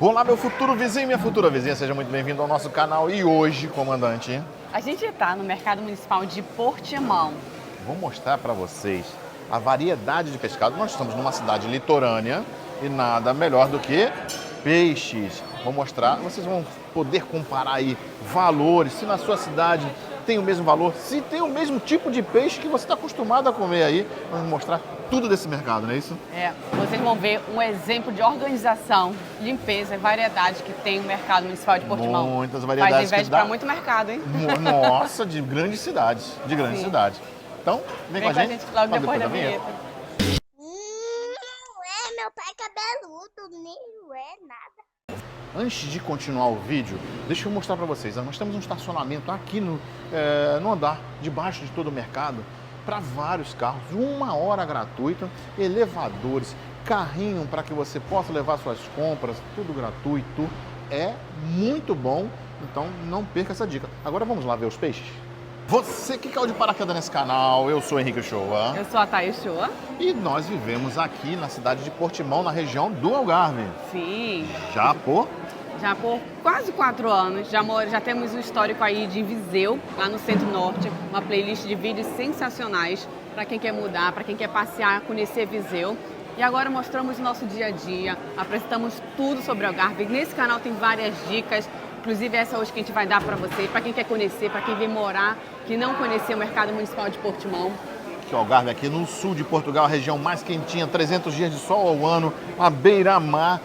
Olá, meu futuro vizinho e minha futura vizinha, seja muito bem-vindo ao nosso canal. E hoje, comandante, A gente está no Mercado Municipal de Portimão. vou mostrar para vocês a variedade de pescado. Nós estamos numa cidade litorânea e nada melhor do que peixes. Vou mostrar, vocês vão poder comparar aí valores, se na sua cidade tem o mesmo valor, se tem o mesmo tipo de peixe que você está acostumado a comer aí. Vamos mostrar tudo desse mercado, não é isso? Vocês vão ver um exemplo de organização, limpeza e variedade que tem o Mercado Municipal de Portimão. Muitas variedades. Faz inveja para muito mercado, hein? Nossa, de grandes cidades, de grandes Sim. cidades. Então, vem com a gente logo depois da vinheta. Meu pai é cabeludo, nem é nada. Antes de continuar o vídeo, deixa eu mostrar para vocês. Nós temos um estacionamento aqui no andar, debaixo de todo o mercado, para vários carros, 1 hora gratuita, elevadores, carrinho para que você possa levar suas compras, tudo gratuito. É muito bom, então não perca essa dica. Agora vamos lá ver os peixes? Você que caiu de paraquedas nesse canal, eu sou Henrique Shoa. Eu sou a Thaís Shoa. E nós vivemos aqui na cidade de Portimão, na região do Algarve. Sim, Já por quase 4 anos. Já temos um histórico aí de Viseu, lá no Centro-Norte. Uma playlist de vídeos sensacionais para quem quer mudar, para quem quer passear, conhecer Viseu. E agora mostramos o nosso dia a dia, apresentamos tudo sobre o Algarve. Nesse canal tem várias dicas, inclusive essa hoje que a gente vai dar para você, para quem quer conhecer, para quem vem morar, que não conhecia o Mercado Municipal de Portimão. que o Algarve, aqui no sul de Portugal, a região mais quentinha, 300 dias de sol ao ano, a beira-mar,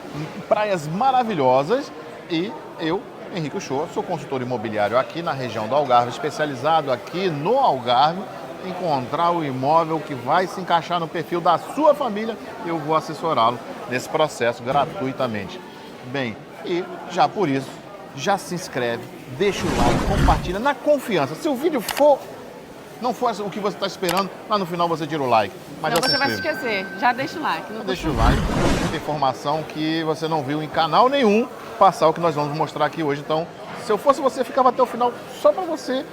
praias maravilhosas. E eu, Henrique Shoa, sou consultor imobiliário aqui na região do Algarve, especializado aqui no Algarve, encontrar o imóvel que vai se encaixar no perfil da sua família. Eu vou assessorá-lo nesse processo gratuitamente. Bem, e já por isso, já se inscreve, deixa o like, compartilha na confiança. Se o vídeo não for o que você está esperando, lá no final você tira o like. Mas Não, já se você vai se inscreva. esquecer, já deixa o like. Não Deixa o like, muita informação que você não viu em canal nenhum passar o que nós vamos mostrar aqui hoje. Então, se eu fosse você, ficava até o final só para você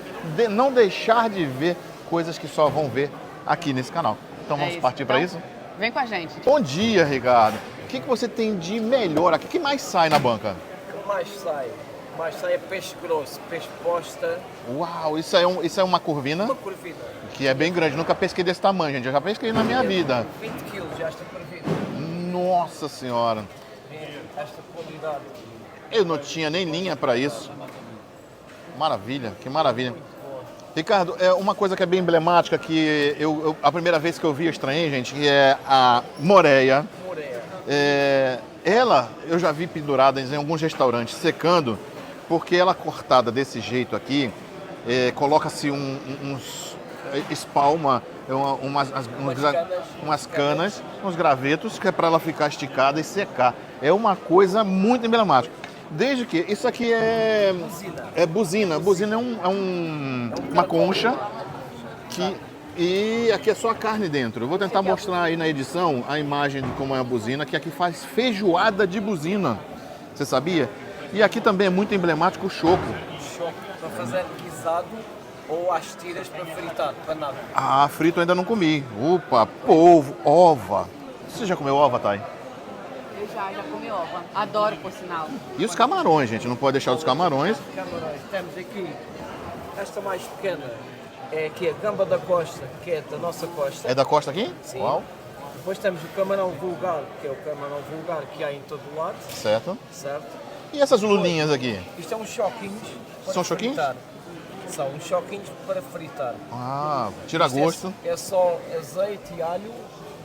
não deixar de ver coisas que só vão ver aqui nesse canal. Então vamos partir para isso? Vem com a gente. Bom dia, Ricardo. O que você tem de melhor aqui? O que mais sai na banca? O que mais sai? O mais sai é peixe grosso, peixe posta, Uau, isso é uma curvina uma curvina. que é bem grande. Nunca pesquei desse tamanho, gente. Eu já pesquei na minha vida. 20 quilos já esta curvina. Nossa Senhora. Esta qualidade. Eu não tinha nem linha para isso. Maravilha, que maravilha. Ricardo, é uma coisa que é bem emblemática, que a primeira vez que eu vi eu estranhei, gente, que é a moreia. Moreia. Ela, eu já vi pendurada em alguns restaurantes secando, porque ela cortada desse jeito aqui, coloca-se espalma, umas canas, uns gravetos, que é para ela ficar esticada e secar. É uma coisa muito emblemática. Desde que isso aqui é buzina. Buzina é uma concha e aqui é só a carne dentro. Eu vou tentar mostrar aí na edição a imagem de como é a buzina, que aqui faz feijoada de buzina. Você sabia? E aqui também é muito emblemático o choco. Choque para fazer guisado ou às tiras para fritar, para nada. Ah, frito eu ainda não comi. Opa, polvo, ova. Você já comeu ova, Thay? Eu já comi ova. Adoro, por sinal. E os camarões, gente, não pode deixar os camarões. Camarões. Temos aqui esta mais pequena, é aqui a gamba da costa, que é da nossa costa. É da costa aqui? Sim. Uau, Depois temos o camarão vulgar, que é o camarão vulgar que há em todo o lado, certo. certo? E essas lulinhas aqui? Isto é uns choquinhos para São choquinhos? fritar. São uns choquinhos para fritar. Ah, tira Isto gosto. É só azeite e alho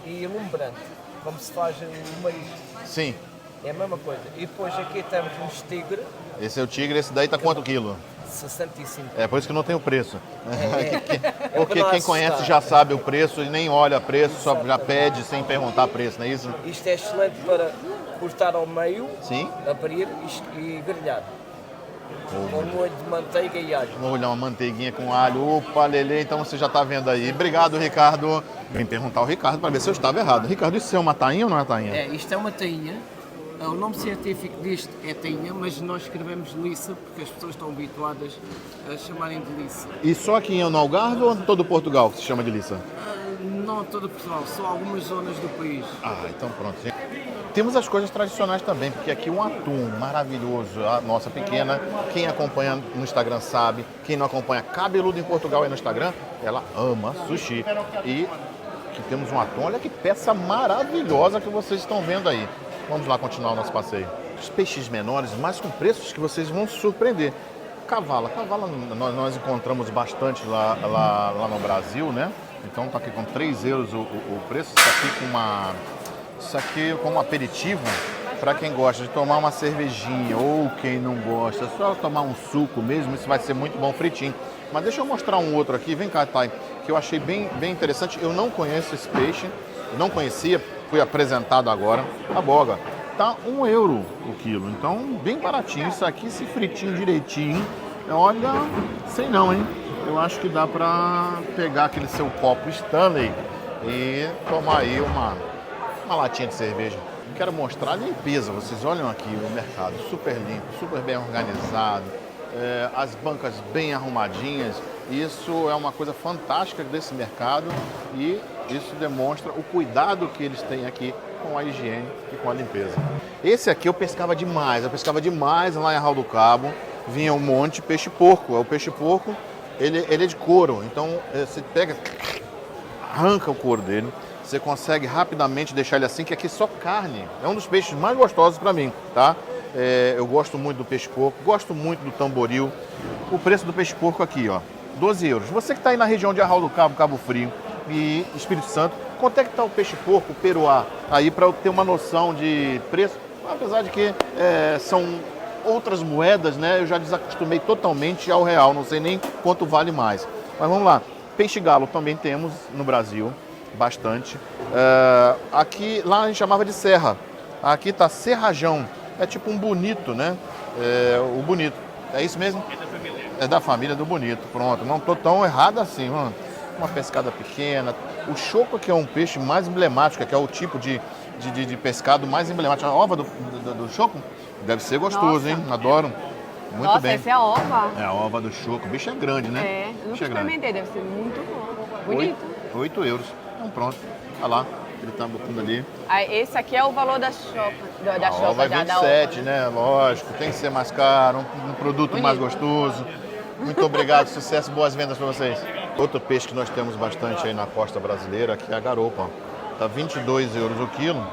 e lumbrante, como se faz no marisco. Sim. É a mesma coisa. E depois aqui temos um tigre, Esse é o tigre, esse daí tá quanto quilo? 65. É por isso que não tem o preço. É Porque para não quem conhece assustar. já sabe o preço e nem olha preço, só já pede sem perguntar preço, não é isso? Isto é excelente para cortar ao meio, Sim. abrir e grelhar. Com molho de manteiga e alho. Vou olhar uma manteiguinha com alho. Opa, Lelê, então você já tá vendo aí. Obrigado, Ricardo. Vim perguntar ao Ricardo para ver se eu estava errado. Ricardo, isso é uma tainha ou não é tainha? É, isto é uma tainha. O nome científico disto é tainha, mas nós escrevemos liça porque as pessoas estão habituadas a chamarem de liça. E só aqui no Algarve ou em todo Portugal que se chama de liça? Não todo Portugal, só algumas zonas do país. Ah, então pronto. temos as coisas tradicionais também, porque aqui um atum maravilhoso, a nossa pequena, quem acompanha no Instagram sabe, quem não acompanha Cabeludo em Portugal aí no Instagram, ela ama sushi. E aqui temos um atum, olha que peça maravilhosa que vocês estão vendo aí. Vamos lá continuar o nosso passeio. Os peixes menores, mas com preços que vocês vão se surpreender. Cavala nós encontramos bastante lá no Brasil, né? Então tá aqui com 3 euros o preço, isso aqui como aperitivo para quem gosta de tomar uma cervejinha ou quem não gosta, só tomar um suco mesmo, isso vai ser muito bom fritinho. Mas deixa eu mostrar um outro aqui, vem cá, Thay, que eu achei bem interessante. Eu não conheço esse peixe, não conhecia, fui apresentado agora, a boga. Tá 1 euro o quilo, então bem baratinho. Isso aqui, esse fritinho direitinho, olha, sei não, hein? Eu acho que dá pra pegar aquele seu copo Stanley e tomar aí uma latinha de cerveja. Quero mostrar a limpeza, vocês olham aqui o mercado, super limpo, super bem organizado, as bancas bem arrumadinhas. Isso é uma coisa fantástica desse mercado e isso demonstra o cuidado que eles têm aqui com a higiene e com a limpeza. Esse aqui eu pescava demais lá em Arraial do Cabo, vinha um monte de peixe-porco. O peixe-porco, ele é de couro, então você pega, arranca o couro dele, você consegue rapidamente deixar ele assim, que aqui é só carne. É um dos peixes mais gostosos para mim, tá? Eu gosto muito do peixe-porco, gosto muito do tamboril. O preço do peixe-porco aqui, ó, 12 euros. Você que está aí na região de Arraial do Cabo, Cabo Frio e Espírito Santo, quanto é que está o peixe-porco, o peruá, aí para eu ter uma noção de preço? Apesar de que são outras moedas, né? Eu já desacostumei totalmente ao real, não sei nem quanto vale mais. Mas vamos lá. Peixe-galo também temos no Brasil, bastante. Aqui, lá a gente chamava de serra. Aqui está serrajão. É tipo um bonito, né? O bonito. É isso mesmo? É da família do bonito. Pronto, não tô tão errado assim, mano. Uma pescada pequena. O choco que é um peixe mais emblemático, que é o tipo de pescado mais emblemático. A ova do choco deve ser gostoso, hein? Adoro. Muito Nossa, bem. essa é a ova. É a ova do choco. O bicho é grande, né? Eu nunca experimentei, deve ser muito bom. Bonito. 8 euros. Então pronto. Olha lá. Ele tá botando ali. Esse aqui é o valor da choca. Da choca, ova é 27, né? Lógico. Tem que ser mais caro, um produto Bonito. mais gostoso. Muito obrigado, sucesso, boas vendas para vocês. Outro peixe que nós temos bastante aí na costa brasileira aqui é a garoupa. Tá 22 euros o quilo.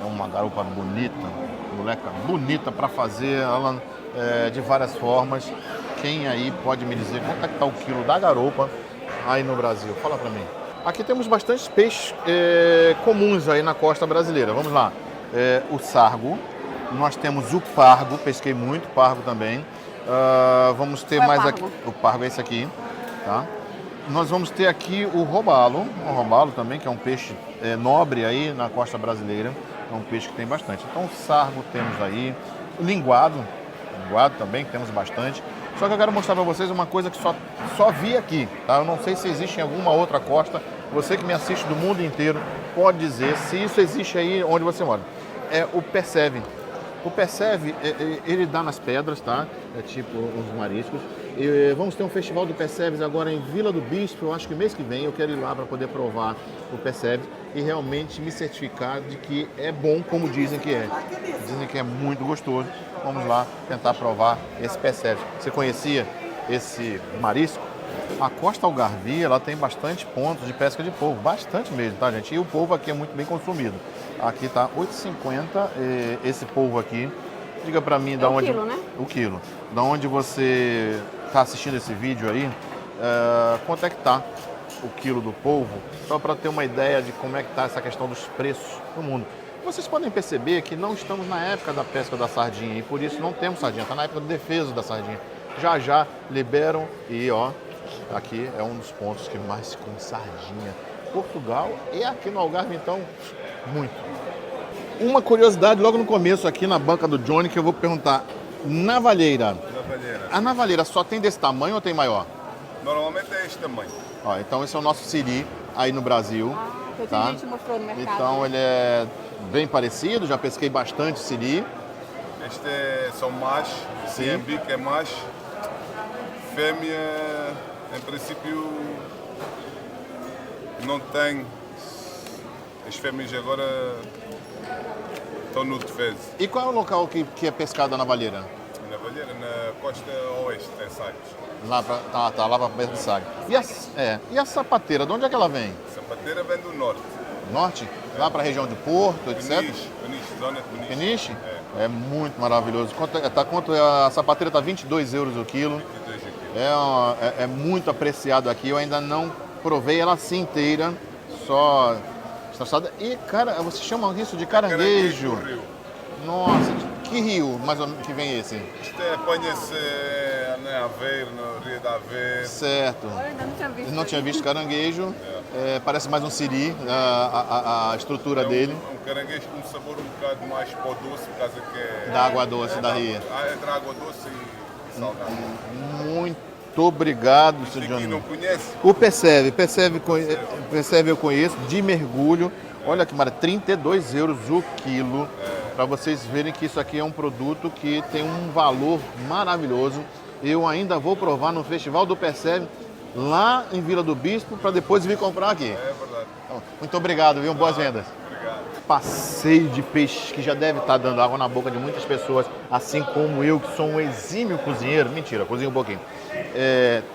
É uma garoupa bonita, moleca bonita para fazer ela de várias formas. Quem aí pode me dizer quanto é que tá o quilo da garoupa aí no Brasil? Fala para mim. Aqui temos bastantes peixes comuns aí na costa brasileira. Vamos lá. O sargo. Nós temos o pargo, pesquei muito pargo também. Vamos ter mais aqui. O pargo é esse aqui, tá? Nós vamos ter aqui o robalo também, que é um peixe nobre aí na costa brasileira. É um peixe que tem bastante. Então o sargo temos aí. O linguado também, que temos bastante. Só que eu quero mostrar para vocês uma coisa que só vi aqui, tá? Eu não sei se existe em alguma outra costa. Você que me assiste do mundo inteiro pode dizer se isso existe aí onde você mora. É o perceve. O perceve, ele dá nas pedras, tá? É tipo uns mariscos. Vamos ter um festival do percebes agora em Vila do Bispo. Eu acho que mês que vem eu quero ir lá para poder provar o percebe e realmente me certificar de que é bom como dizem que é. Dizem que é muito gostoso. Vamos lá tentar provar esse percebe. Você conhecia esse marisco? A Costa Algarvia, ela tem bastante pontos de pesca de polvo, bastante mesmo, tá, gente? E o polvo aqui é muito bem consumido. Aqui tá 8,50 esse polvo aqui. Diga pra mim da onde... quilo, né? O quilo. Da onde você tá assistindo esse vídeo aí, quanto é que tá o quilo do polvo? Só para ter uma ideia de como é que tá essa questão dos preços no mundo. Vocês podem perceber que não estamos na época da pesca da sardinha e por isso não temos sardinha, tá na época do defeso da sardinha. Já liberam e ó, aqui é um dos pontos que mais se come sardinha. Portugal e aqui no Algarve, então, muito. Uma curiosidade logo no começo aqui na banca do Johnny que eu vou perguntar. Navalheira. A navalheira só tem desse tamanho ou tem maior? Normalmente é este tamanho. Ó, então esse é o nosso siri aí no Brasil. Que tá? a gente mostrou no mercado. Então ele é bem parecido, já pesquei bastante siri. São machos, Sim. Siambique é macho. Fêmea, em princípio, não tem. As fêmeas agora Estou no Defesa, E qual é o local que é pescada na Valheira? na Valheira, na costa oeste, em Sagres. Lá pra perto de Sagres. E a sapateira, de onde é que ela vem? Sapateira vem do norte. Norte? Lá pra região de Porto, etc? Peniche, zona de Peniche. Peniche? É muito maravilhoso. A sapateira tá 22 euros o quilo. 22 aqui. É muito apreciado aqui. Eu ainda não provei ela assim inteira, só estraçada. E, cara, você chama isso de caranguejo. do rio. Nossa, que rio mais ou menos que vem esse? Isto apanha-se em Aveiro, no Rio de Aveiro. Certo. Eu ainda não tinha visto. Não tinha visto caranguejo. Parece mais um siri, a estrutura dele. Um caranguejo com um sabor um bocado mais para o doce, por causa que é... Da água doce da ria. Entre água doce e salgada. Muito obrigado, Isto Sr. aqui Johnny. não conhece? O Percebe eu conheço, de mergulho. Olha que maravilha, 32 euros o quilo. Para vocês verem que isso aqui é um produto que tem um valor maravilhoso. Eu ainda vou provar no Festival do Percebe, lá em Vila do Bispo, para depois vir comprar aqui. É verdade. Então, muito obrigado, viu? Boas vendas. Obrigado. Passeio de peixe que já deve estar dando água na boca de muitas pessoas, assim como eu, que sou um exímio cozinheiro. Mentira, cozinho um pouquinho.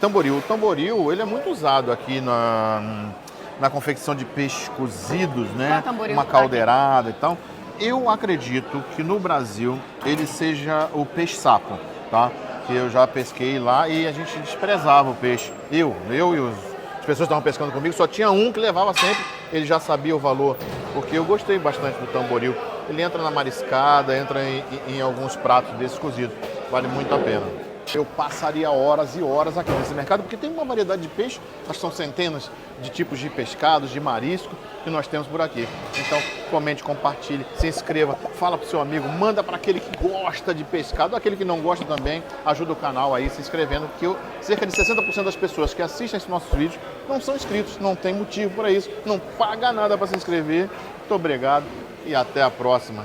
Tamboril. O tamboril, ele é muito usado aqui na confecção de peixes cozidos, né? Tamboril Uma tá caldeirada e tal. Eu acredito que no Brasil ele seja o peixe-sapo, tá? Que eu já pesquei lá e a gente desprezava o peixe. Eu e as pessoas que estavam pescando comigo, só tinha um que levava sempre, ele já sabia o valor, porque eu gostei bastante do tamboril. Ele entra na mariscada, entra em alguns pratos desses cozidos, vale muito a pena. Eu passaria horas e horas aqui nesse mercado, porque tem uma variedade de peixe, acho que são centenas de tipos de pescados, de marisco, que nós temos por aqui. Então, comente, compartilhe, se inscreva, fala pro seu amigo, manda para aquele que gosta de pescado, aquele que não gosta também, ajuda o canal aí se inscrevendo, que cerca de 60% das pessoas que assistem esses nossos vídeos não são inscritos, não tem motivo para isso, não paga nada para se inscrever. Muito obrigado e até a próxima.